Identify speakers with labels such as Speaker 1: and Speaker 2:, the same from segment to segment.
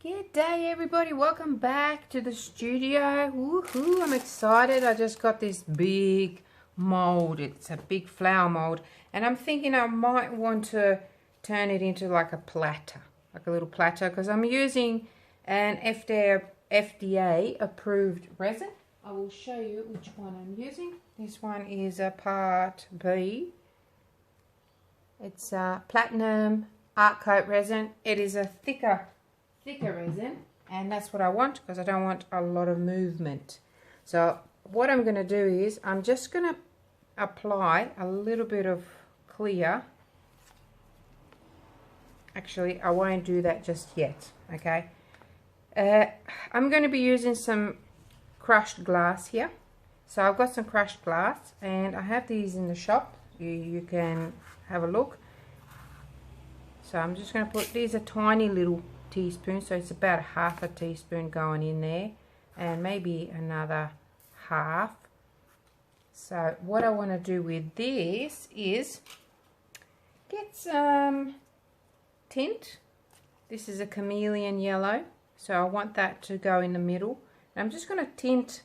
Speaker 1: Good day everybody, welcome back to the studio. Woohoo, I'm excited. I just got this big mold. It's a big flower mold and I'm thinking I might want to turn it into like a platter, like a little platter, because I'm using an FDA approved resin. I will show you which one I'm using. This one is a part B. It's a platinum art coat resin. It is a thicker resin, and that's what I want because I don't want a lot of movement. So what I'm going to do is I'm just going to apply a little bit of clear. Actually, I won't do that just yet, okay? I'm going to be using some crushed glass here. So I've got some crushed glass and I have these in the shop. You can have a look. So I'm just going to put, these are tiny little teaspoon, so it's about half a teaspoon going in there and maybe another half. So what I want to do with this is get some tint. This is a chameleon yellow, so I want that to go in the middle. And I'm just going to tint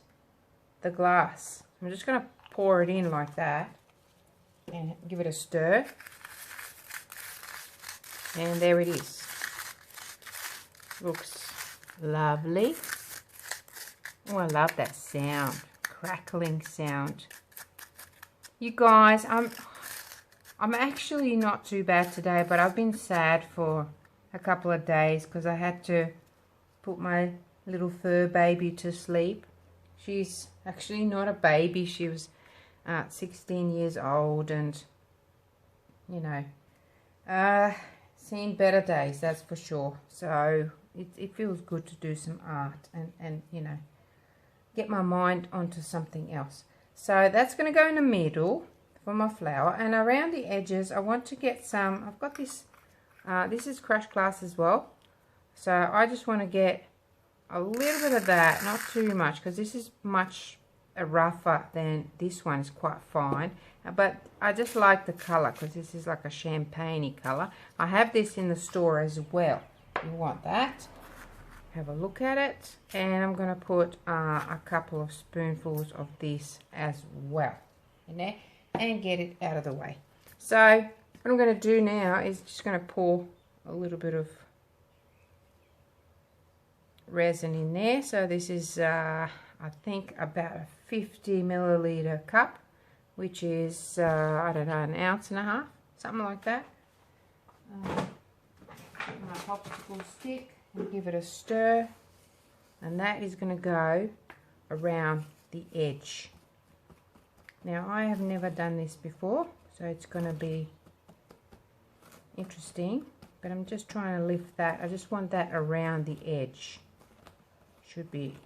Speaker 1: the glass. I'm just going to pour it in like that and give it a stir, and there it is. Looks lovely. Oh, I love that sound, crackling sound. You guys, I'm actually not too bad today, but I've been sad for a couple of days because I had to put my little fur baby to sleep. She's actually not a baby. She was 16 years old, and you know, seen better days, that's for sure. So it feels good to do some art and you know, get my mind onto something else. So that's going to go in the middle for my flower, and around the edges I want to get some, I've got this, this is crushed glass as well. So I just want to get a little bit of that, not too much, because this is much rougher than this one. Is quite fine, but I just like the color because this is like a champagne-y color. I have this in the store as well. You want that, have a look at it, and I'm going to put a couple of spoonfuls of this as well in there and get it out of the way. So what I'm going to do now is just going to pour a little bit of resin in there. So this is I think about a 50 milliliter cup, which is I don't know, an ounce and a half, something like that. My popsicle stick and give it a stir, and that is going to go around the edge. Now I have never done this before, so it's going to be interesting, but I'm just trying to lift that. I just want that around the edge. Should be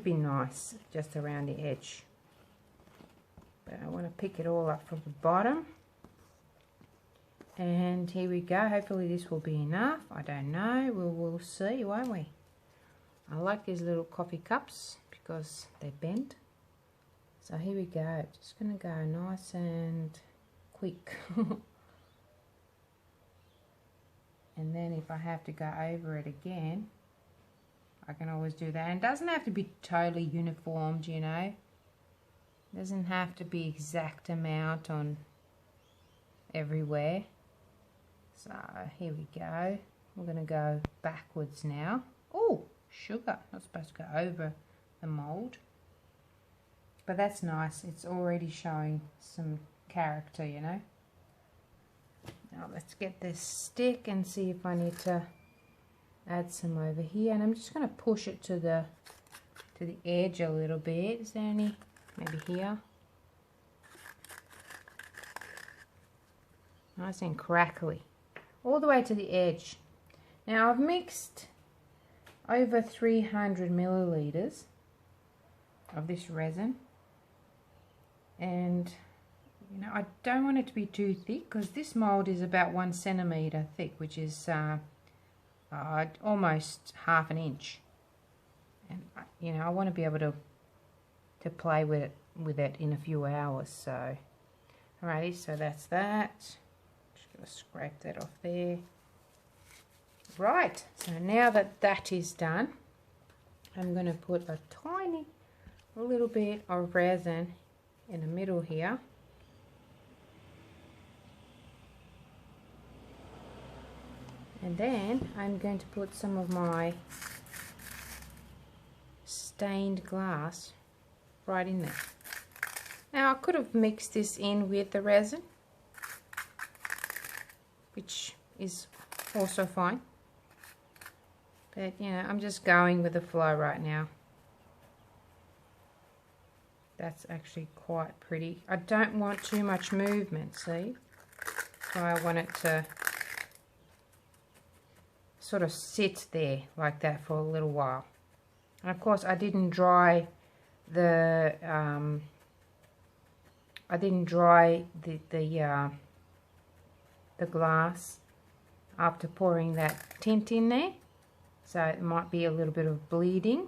Speaker 1: nice, just around the edge. But I want to pick it all up from the bottom. And here we go. Hopefully this will be enough. I don't know. We'll see, won't we? I like these little coffee cups because they bend. So here we go. Just going to go nice and quick. And then if I have to go over it again, I can always do that. And it doesn't have to be totally uniformed, you know. It doesn't have to be exact amount on everywhere. So here we go. We're going to go backwards now. Oh, sugar. Not supposed to go over the mold. But that's nice. It's already showing some character, you know. Now let's get this stick and see if I need to add some over here. And I'm just going to push it to the edge a little bit. Is there any? Maybe here. Nice and crackly. All the way to the edge. Now I've mixed over 300 milliliters of this resin, and you know, I don't want it to be too thick because this mold is about 1 centimeter thick, which is almost half an inch. And you know, I want to be able to play with it in a few hours. So alrighty, so that's that. Just gonna scrape that off there. Right, so now that that is done, I'm going to put a tiny little bit of resin in the middle here. And then I'm going to put some of my stained glass right in there. Now I could have mixed this in with the resin, which is also fine. But you know, I'm just going with the flow right now. That's actually quite pretty. I don't want too much movement, see? So I want it to sort of sit there like that for a little while. And of course I didn't dry the the glass after pouring that tint in there, so it might be a little bit of bleeding,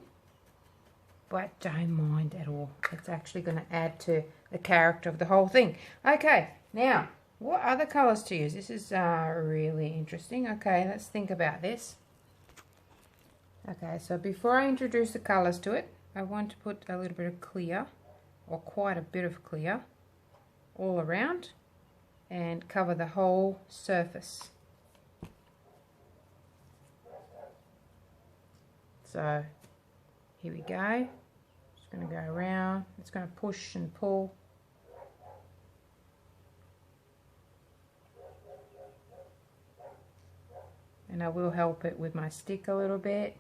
Speaker 1: but don't mind at all. It's actually going to add to the character of the whole thing. Okay, now what other colors to use? This is really interesting. Okay, let's think about this. Okay, so before I introduce the colors to it, I want to put a little bit of clear, or quite a bit of clear, all around and cover the whole surface. So here we go. Just going to go around. It's going to push and pull. And I will help it with my stick a little bit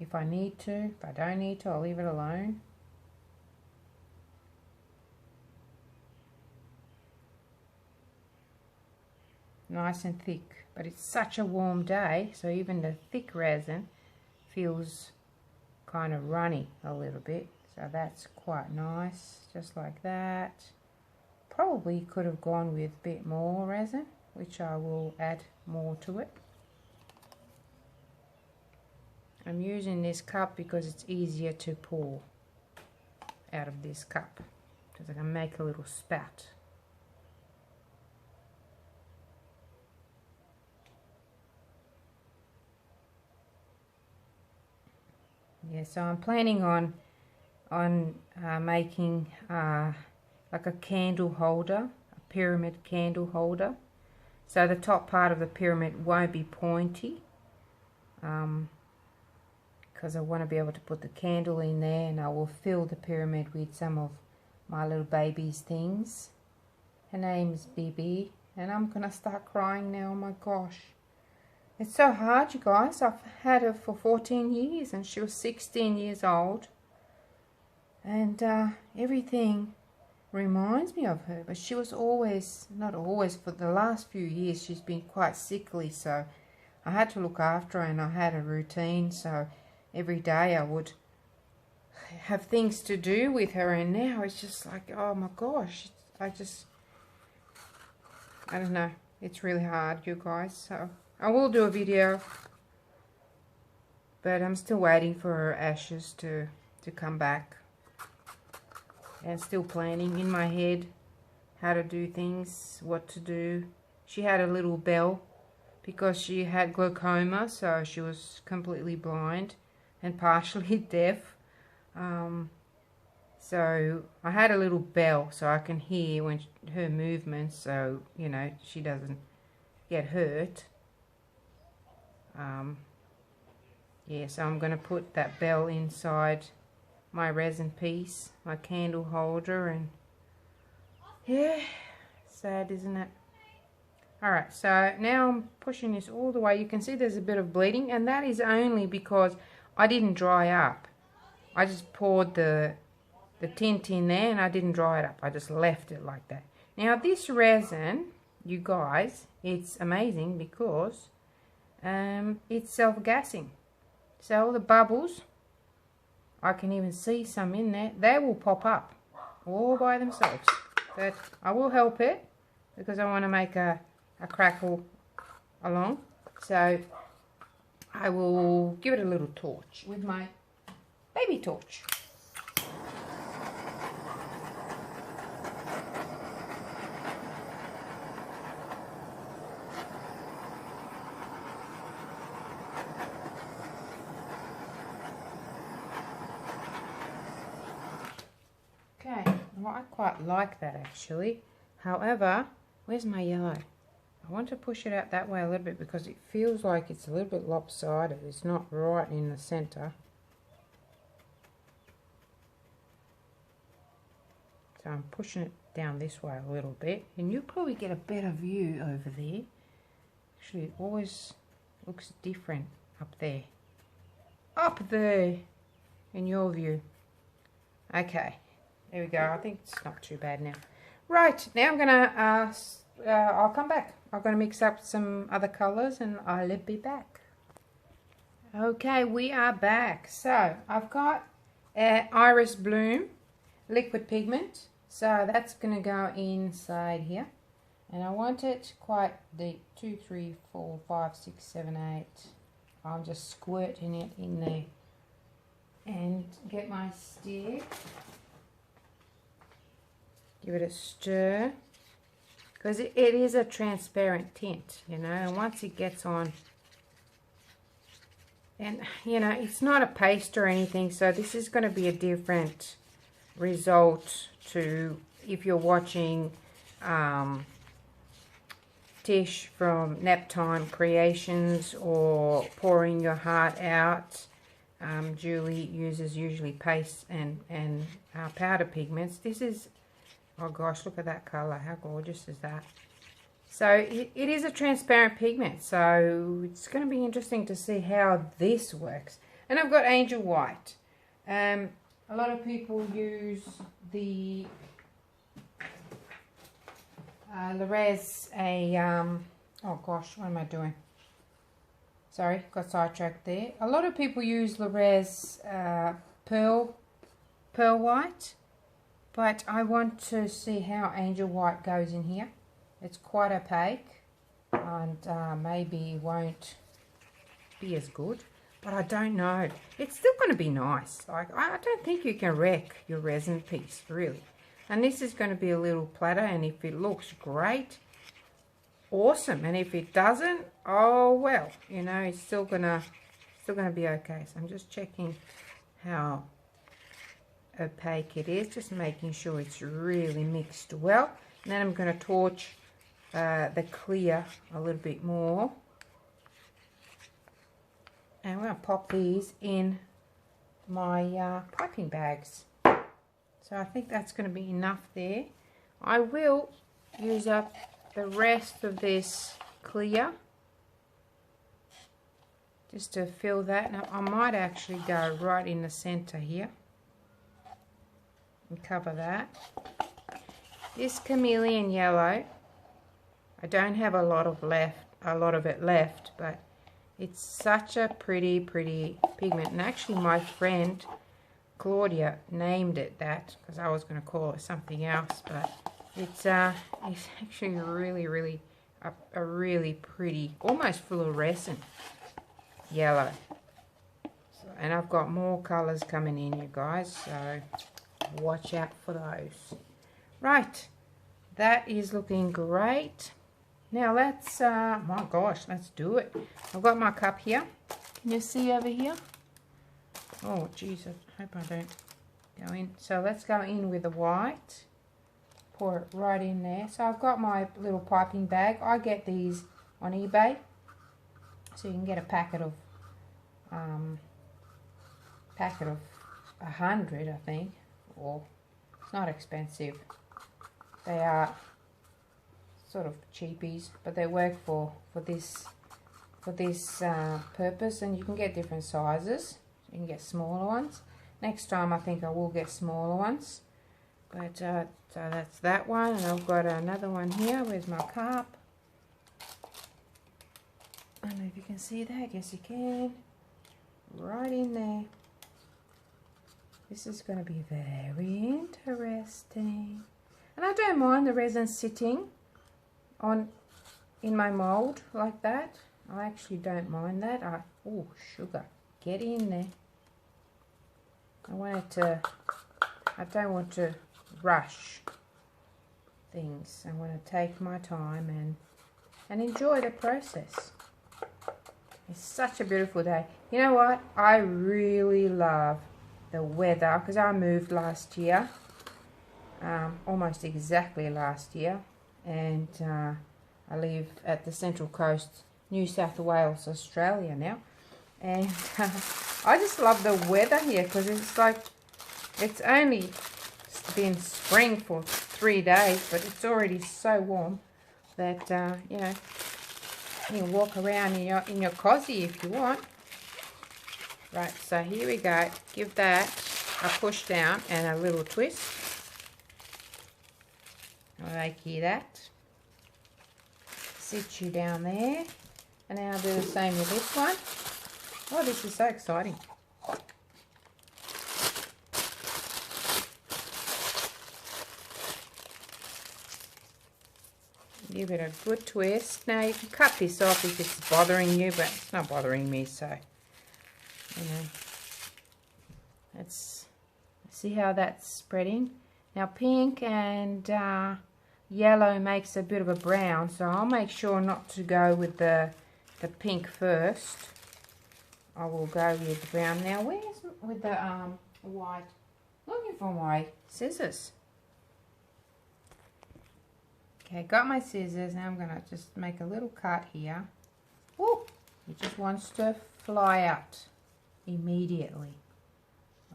Speaker 1: if I need to. If I don't need to, I'll leave it alone. Nice and thick, but it's such a warm day, so even the thick resin feels kind of runny a little bit, so that's quite nice. Just like that. Probably could have gone with a bit more resin, which I will add more to it. I'm using this cup because it's easier to pour out of this cup, because I can make a little spout. Yeah, so I'm planning on making like a candle holder, a pyramid candle holder. So the top part of the pyramid won't be pointy, because I want to be able to put the candle in there, and I will fill the pyramid with some of my little baby's things. Her name's Bibi, and I'm gonna start crying now. Oh my gosh. It's so hard, you guys. I've had her for 14 years and she was 16 years old. And everything reminds me of her. But she was always, not always, for the last few years, she's been quite sickly. So I had to look after her, and I had a routine. So every day I would have things to do with her. And now it's just like, oh my gosh. I don't know. It's really hard, you guys. So I will do a video, but I'm still waiting for her ashes to come back, and still planning in my head how to do things, what to do. She had a little bell because she had glaucoma, so she was completely blind and partially deaf. So I had a little bell so I can hear when her movements, so you know she doesn't get hurt. Yeah, so I'm going to put that bell inside my resin piece, my candle holder, and yeah, sad, isn't it? Alright, so now I'm pushing this all the way. You can see there's a bit of bleeding, and that is only because I didn't dry up. I just poured the tint in there and I didn't dry it up. I just left it like that. Now this resin, you guys, it's amazing because it's self-gassing. So all the bubbles, I can even see some in there, they will pop up all by themselves. But I will help it because I want to make a crackle along. So I will give it a little torch with my baby torch. I quite like that actually. However, where's my yellow? I want to push it out that way a little bit because it feels like it's a little bit lopsided. It's not right in the center. So I'm pushing it down this way a little bit, and you'll probably get a better view over there. Actually, it always looks different up there. Up there in your view. Okay, there we go. I think it's not too bad now. Right, now I'm gonna I'll come back. I'm gonna mix up some other colors and I'll be back. Okay, we are back. So I've got Iris Bloom liquid pigment, so that's gonna go inside here, and I want it quite deep. 2, 3, 4, 5, 6, 7, 8. I'm just squirting it in there and get my stick, give it a stir, because it is a transparent tint, you know, and once it gets on, and you know, it's not a paste or anything, so this is going to be a different result to if you're watching Tish from Naptime Creations or Pouring Your Heart Out. Julie uses usually paste and powder pigments. This is, oh gosh, look at that color. How gorgeous is that? So it is a transparent pigment, so it's going to be interesting to see how this works. And I've got Angel White. A lot of people use the Le'Rez, oh gosh, what am I doing? Sorry, got sidetracked there. A lot of people use Le'Rez pearl white, but I want to see how Angel White goes in here. It's quite opaque, and maybe won't be as good, but I don't know. It's still going to be nice. Like, I don't think you can wreck your resin piece, really. And this is going to be a little platter, and if it looks great, awesome. And if it doesn't, oh well, you know, it's still gonna be okay. So I'm just checking how opaque it is, just making sure it's really mixed well. And then I'm going to torch the clear a little bit more, and I'm going to pop these in my piping bags. So I think that's going to be enough there. I will use up the rest of this clear just to fill that. Now I might actually go right in the center here and cover that. This chameleon yellow, I don't have a lot of it left, but it's such a pretty pigment. And actually my friend Claudia named it that, because I was going to call it something else, but it's actually really a really pretty, almost fluorescent yellow. So, and I've got more colors coming in, you guys, so watch out for those. Right, that is looking great. Now let's my gosh, let's do it. I've got my cup here. Can you see over here? Oh Jesus, I hope I don't go in. So let's go in with the white. Pour it right in there. So I've got my little piping bag. I get these on eBay, so you can get a packet of 100, I think. Or it's not expensive. They are sort of cheapies, but they work for this purpose, and you can get different sizes. You can get smaller ones. Next time I think I will get smaller ones. But so that's that one, and I've got another one here. Where's my cup? I don't know if you can see that. Yes, you can. Right in there. This is going to be very interesting. And I don't mind the resin sitting in my mold like that. I actually don't mind that. Oh, sugar. Get in there. I don't want to rush things. I want to take my time and enjoy the process. It's such a beautiful day. You know what? I really love the weather, because I moved last year, almost exactly last year, and I live at the Central Coast, New South Wales, Australia now, and I just love the weather here because it's like, it's only been spring for 3 days, but it's already so warm that you know, you can walk around in your cozy if you want. Right, so here we go. Give that a push down and a little twist. Like that. Sit you down there. And now I'll do the same with this one. Oh, this is so exciting. Give it a good twist. Now you can cut this off if it's bothering you, but it's not bothering me, so you know. Let's see how that's spreading. Now pink and yellow makes a bit of a brown, so I'll make sure not to go with the pink first. I will go with the brown. Now where's with the white? Looking for my scissors. Okay, got my scissors. Now I'm going to just make a little cut here. Oh, it just wants to fly out immediately.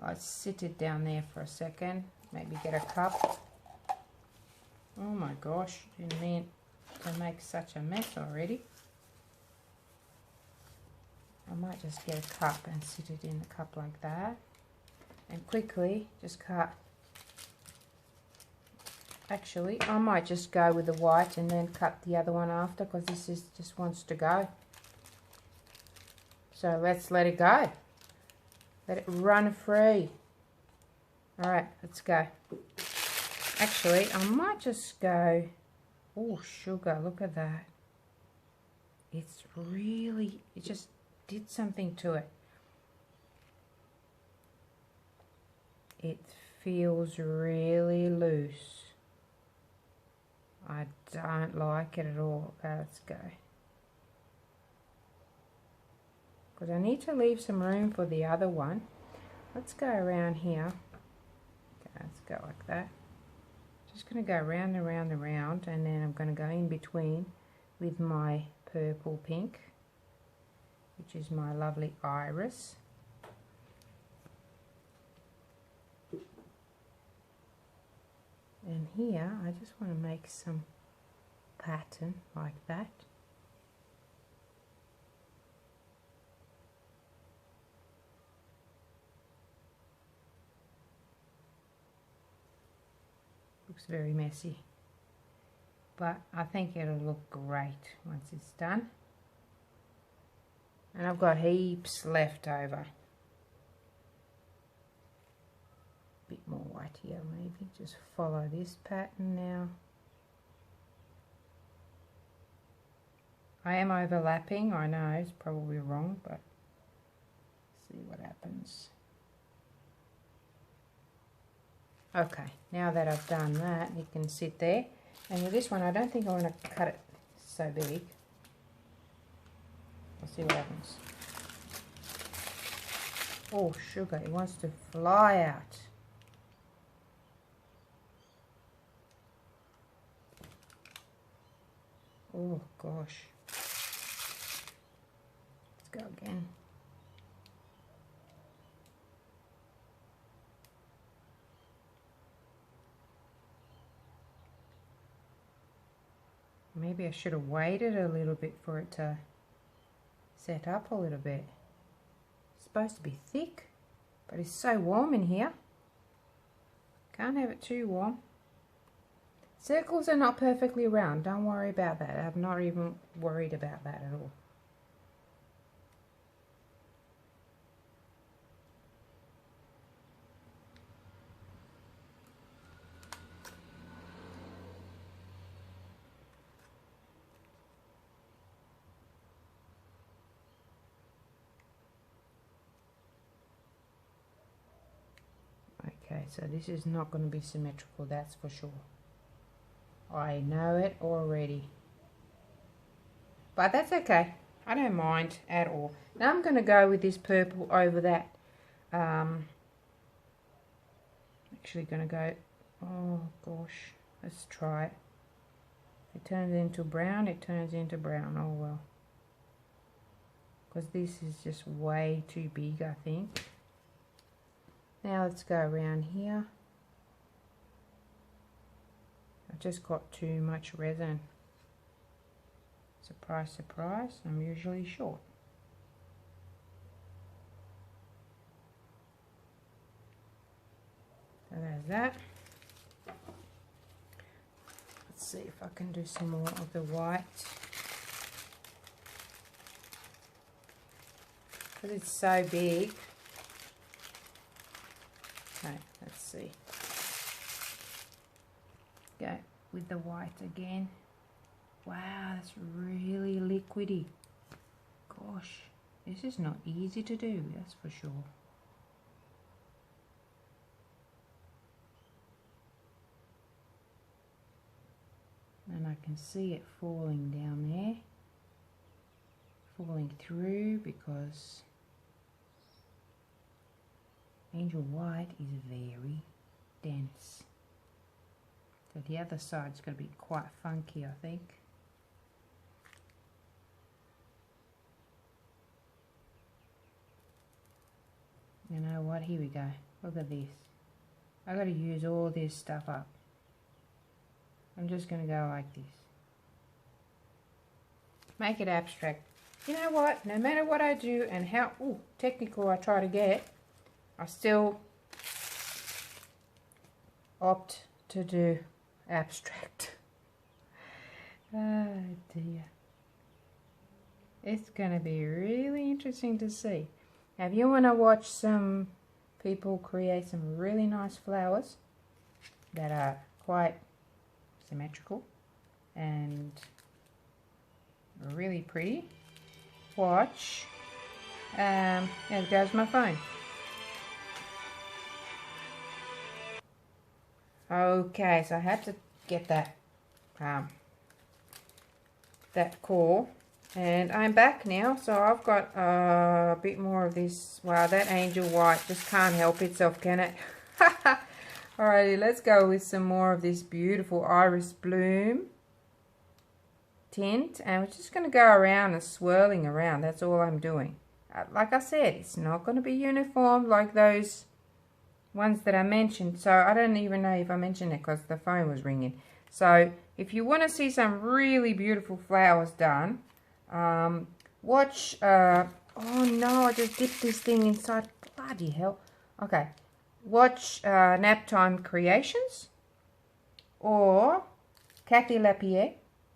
Speaker 1: I'll sit it down there for a second. Maybe get a cup. Oh my gosh, didn't mean to make such a mess already. I might just get a cup and sit it in the cup like that. And quickly just cut. Actually, I might just go with the white and then cut the other one after, because this is just wants to go. So let's let it go. Let it run free. Alright, let's go. Actually, I might just go... Oh, sugar, look at that. It's really... It just did something to it. It feels really loose. I don't like it at all. Okay, let's go. Because I need to leave some room for the other one. Let's go around here. Okay, let's go like that. Just going to go round and round and round, and then I'm going to go in between with my purple pink, which is my lovely iris. And here I just want to make some pattern like that. Looks very messy, but I think it'll look great once it's done. And I've got heaps left over. Bit more white here, maybe. Just follow this pattern now. I am overlapping, I know, it's probably wrong, but see what happens. Okay, now that I've done that, it can sit there. And with this one, I don't think I want to cut it so big. We'll see what happens. Oh, sugar, it wants to fly out. Oh, gosh. Let's go again. Maybe I should have waited a little bit for it to set up a little bit. It's supposed to be thick, but it's so warm in here. Can't have it too warm. Circles are not perfectly round. Don't worry about that. I'm not even worried about that at all. Okay, so this is not going to be symmetrical, that's for sure. I know it already. But that's okay. I don't mind at all. Now I'm going to go with this purple over that. Actually going to go Oh gosh, let's try it. If it turns into brown, it turns into brown. Oh well. Because this is just way too big, I think. Now let's go around here. I've just got too much resin. Surprise, surprise, I'm usually short. So there's that. Let's see if I can do some more of the white. Because it's so big. Okay, let's see. Go with the white again. Wow, that's really liquidy. Gosh, this is not easy to do, that's for sure. And I can see it falling down there. Falling through because Angel White is very dense. So the other side's going to be quite funky, I think. You know what? Here we go. Look at this. I got to use all this stuff up. I'm just going to go like this. Make it abstract. You know what? No matter what I do and how technical I try to get, I still opt to do abstract. Oh dear. It's going to be really interesting to see. Now, if you want to watch some people create some really nice flowers that are quite symmetrical and really pretty, watch. There goes my phone. Okay, so I had to get that that core, and I'm back now. So I've got a bit more of this. Wow, that Angel White just can't help itself, can it? Alrighty, let's go with some more of this beautiful Iris Bloom tint, and we're just going to go around and swirling around. That's all I'm doing. Like I said, it's not going to be uniform like those ones that I mentioned, so I don't even know if I mentioned it because the phone was ringing. So if you want to see some really beautiful flowers done, watch oh no, I just dipped this thing inside, bloody hell. Okay, watch Naptime Creations or Kathy Lapierre.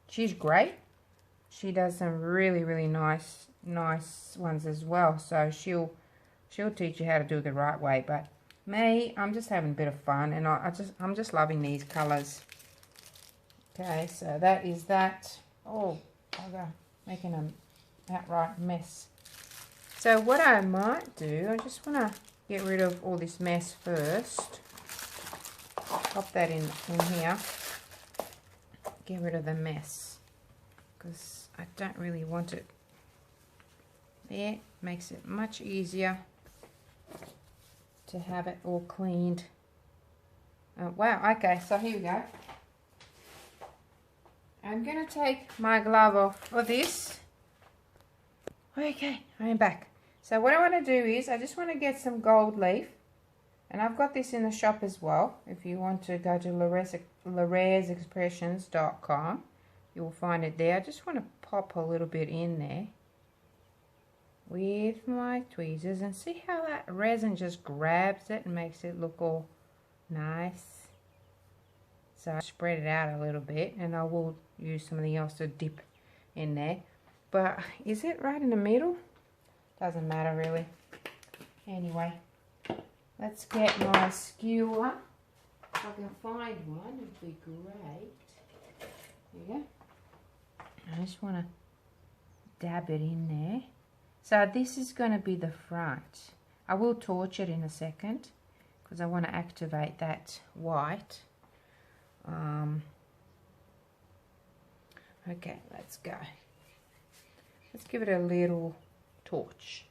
Speaker 1: She's great. She does some really nice ones as well, so she'll teach you how to do it the right way. But me, I'm just having a bit of fun, and I'm just loving these colors. Okay, so that is that. Oh, I'm making an outright mess. So what I might do, I just want to get rid of all this mess first. Pop that in here. Get rid of the mess because I don't really want it there. Makes it much easier to have it all cleaned. Oh, wow, okay, so here we go. I'm going to take my glove off for this. Okay, I am back. So what I want to do is I just want to get some gold leaf, and I've got this in the shop as well. If you want to go to Le'RezExpressions.com, you will find it there. I just want to pop a little bit in there with my tweezers and see how that resin just grabs it and makes it look all nice. So I spread it out a little bit, and I will use something else to dip in there. But is it right in the middle? Doesn't matter really. Anyway, let's get my skewer. If I can find one, it'd be great. There you go. I just want to dab it in there. So this is going to be the front. I will torch it in a second because I want to activate that white. Okay, let's go. Let's give it a little torch.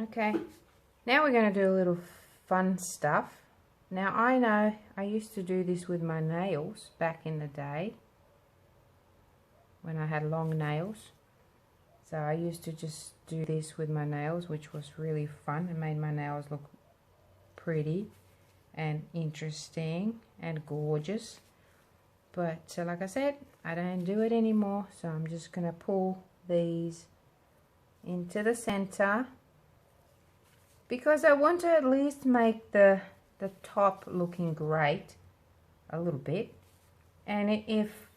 Speaker 1: Okay, now we're going to do a little fun stuff. Now I know I used to do this with my nails back in the day when I had long nails. So I used to just do this with my nails, which was really fun. It made my nails look pretty and interesting and gorgeous. But so like I said, I don't do it anymore, so I'm just going to pull these into the center because I want to at least make the top looking great a little bit. And if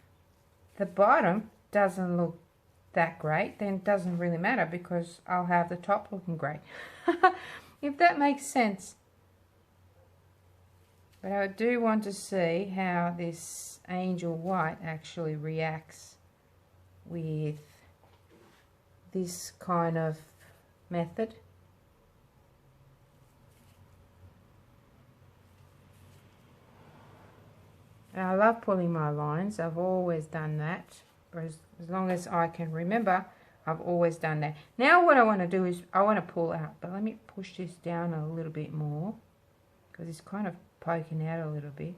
Speaker 1: the bottom doesn't look that great, then it doesn't really matter because I'll have the top looking great. If that makes sense. But I do want to see how this angel white actually reacts with this kind of method. And I love pulling my lines. I've always done that. As long as I can remember, I've always done that. Now what I want to do is I want to pull out, but let me push this down a little bit more because it's kind of poking out a little bit.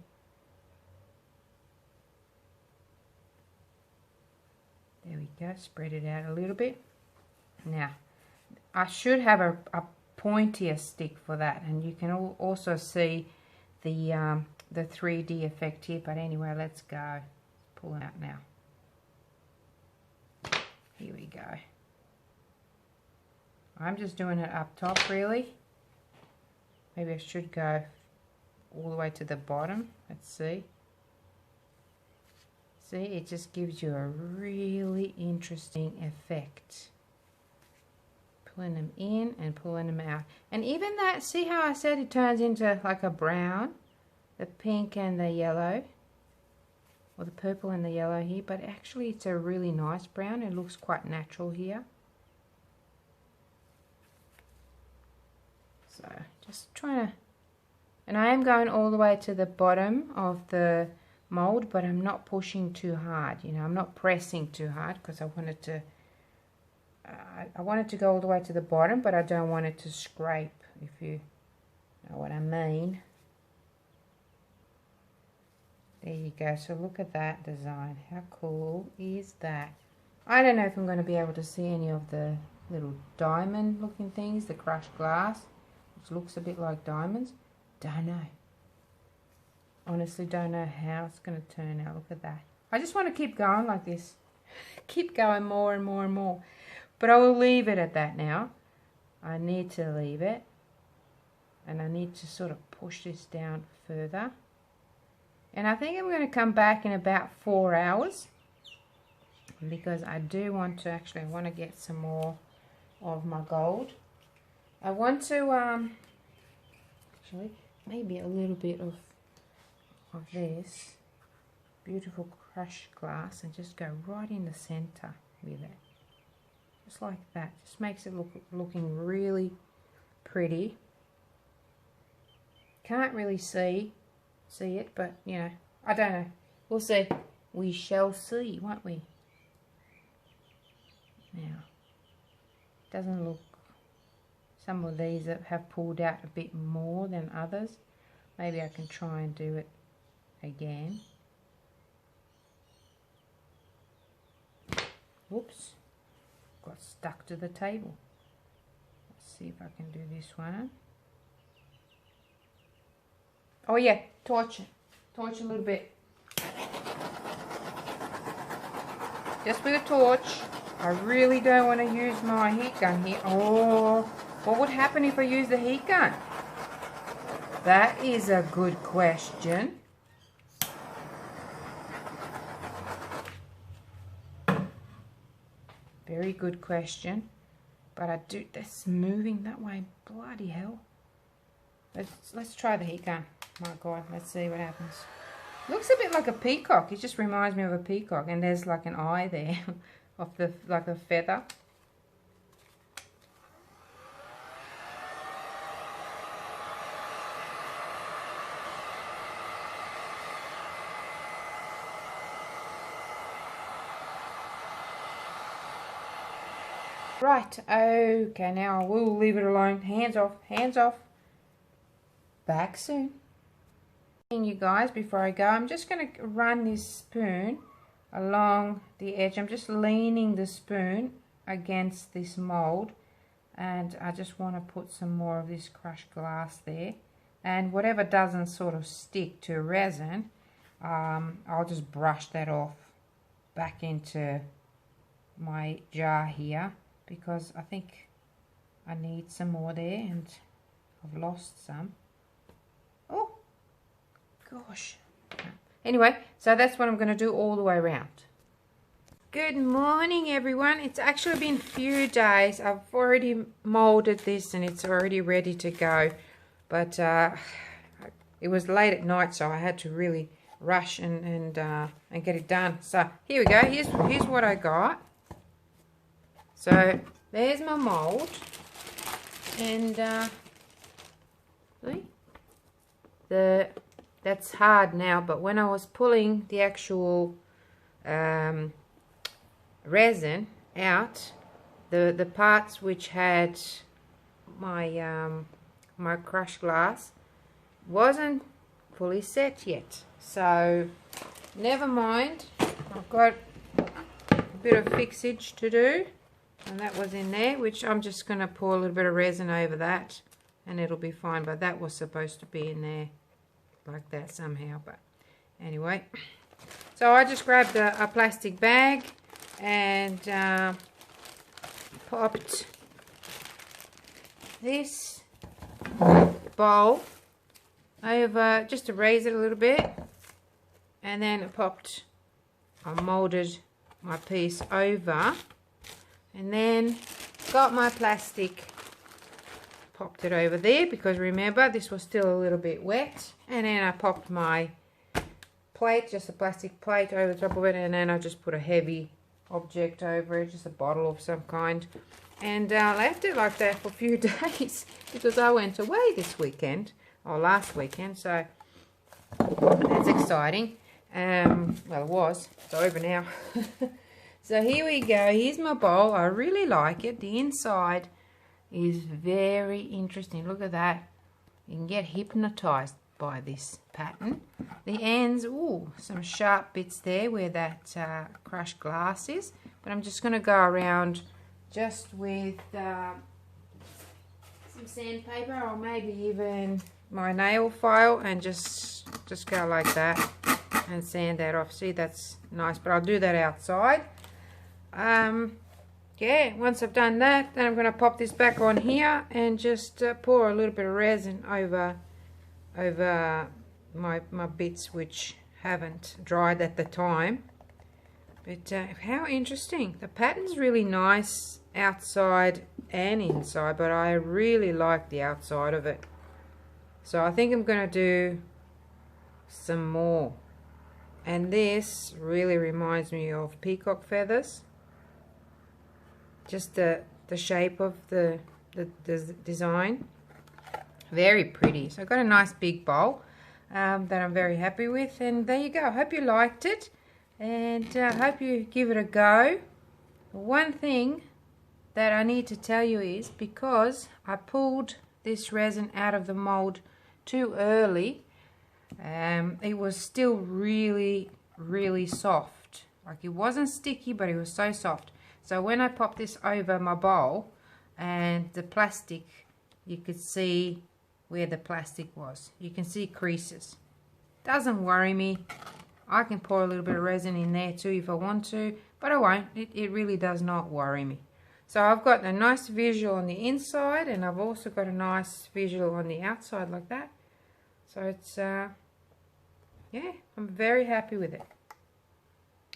Speaker 1: There we go, spread it out a little bit. Now I should have a pointier stick for that, and you can also see the 3D effect here. But anyway, let's go. Pull it out now. Here we go. I'm just doing it up top really. Maybe I should go all the way to the bottom. Let's see. See, it just gives you a really interesting effect. Pulling them in and pulling them out. And even that, see how I said it turns into like a brown? The pink and the yellow. Or the purple and the yellow here. But actually it's a really nice brown. It looks quite natural here. So just trying to... And I am going all the way to the bottom of the mold, but I'm not pushing too hard. You know, I'm not pressing too hard because I wanted to... I want it to go all the way to the bottom, but I don't want it to scrape, if you know what I mean. There you go. So look at that design. How cool is that? I don't know if I'm going to be able to see any of the little diamond looking things, the crushed glass, which looks a bit like diamonds. Don't know. Honestly, don't know how it's going to turn out. Look at that. I just want to keep going like this. Keep going more and more and more. But I will leave it at that now. I need to leave it. And I need to sort of push this down further. And I think I'm going to come back in about 4 hours. Because I do want to, actually, I want to get some more of my gold. I want to, actually, maybe a little bit of this beautiful crushed glass and just go right in the center with it. Just like that. Just makes it looking really pretty. Can't really see it, but you know, I don't know. We'll see. We shall see, won't we? Now, doesn't look... Some of these have pulled out a bit more than others. Maybe I can try and do it again. Whoops. Got stuck to the table. Let's see if I can do this one. Oh yeah, torch it. Torch a little bit. Just with a torch. I really don't want to use my heat gun here. Oh, what would happen if I use the heat gun? That is a good question. Very good question. But I do... That's moving that way. Bloody hell. Let's try the heat gun. My God, let's see what happens. Looks a bit like a peacock. It just reminds me of a peacock. And there's like an eye there of the like a feather. Right, okay, now I will leave it alone. Hands off, hands off. Back soon. And you guys, before I go, I'm just going to run this spoon along the edge. I'm just leaning the spoon against this mold, and I just want to put some more of this crushed glass there. And whatever doesn't sort of stick to resin, I'll just brush that off back into my jar here, because I think I need some more there and I've lost some. Oh gosh. Anyway, so that's what I'm going to do all the way around. Good morning everyone. It's actually been a few days. I've already molded this and it's already ready to go, but it was late at night, so I had to really rush and get it done. So here we go. Here's what I got. So there's my mold, and see, that's hard now, but when I was pulling the actual resin out, the parts which had my my crushed glass wasn't fully set yet. So never mind, I've got a bit of fixage to do, and that was in there, which I'm just going to pour a little bit of resin over that and it'll be fine. But that was supposed to be in there like that somehow, but anyway. So I just grabbed a plastic bag and popped this bowl over just to raise it a little bit, and then I molded my piece over, and then got my plastic, popped it over there, because remember this was still a little bit wet, and then I popped my plate, just a plastic plate over the top of it, and then I just put a heavy object over it, just a bottle of some kind, and left it like that for a few days because I went away this weekend, or last weekend, so that's exciting. Well, it was. It's over now. So here we go. Here's my bowl. I really like it. The inside is very interesting. Look at that. You can get hypnotized by this pattern. The ends, ooh, some sharp bits there where that crushed glass is. But I'm just going to go around just with some sandpaper, or maybe even my nail file, and just go like that and sand that off. See, that's nice, but I'll do that outside. Yeah, once I've done that, then I'm going to pop this back on here and just pour a little bit of resin over my bits which haven't dried at the time. But how interesting. The pattern's really nice outside and inside, but I really like the outside of it. So I think I'm going to do some more. And this really reminds me of peacock feathers. Just the shape of the design. Very pretty. So I've got a nice big bowl that I'm very happy with. And there you go. I hope you liked it. And I hope you give it a go. One thing that I need to tell you is, because I pulled this resin out of the mold too early, it was still really soft. Like, it wasn't sticky, but it was so soft. So when I popped this over my bowl and the plastic, you could see where the plastic was. You can see creases. Doesn't worry me. I can pour a little bit of resin in there too if I want to, but I won't. It really does not worry me. So I've got a nice visual on the inside, and I've also got a nice visual on the outside like that. So it's, yeah, I'm very happy with it.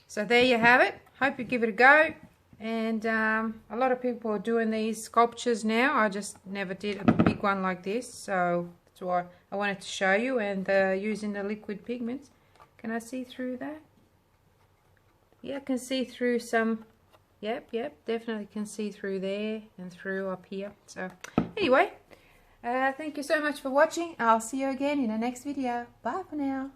Speaker 1: So there you have it. Hope you give it a go. And a lot of people are doing these sculptures now. I just never did a big one like this, so that's why I wanted to show you. And using the liquid pigments. Can I see through that? Yeah, I can see through some. Yep, definitely can see through there and through up here. So anyway, thank you so much for watching. I'll see you again in the next video. Bye for now.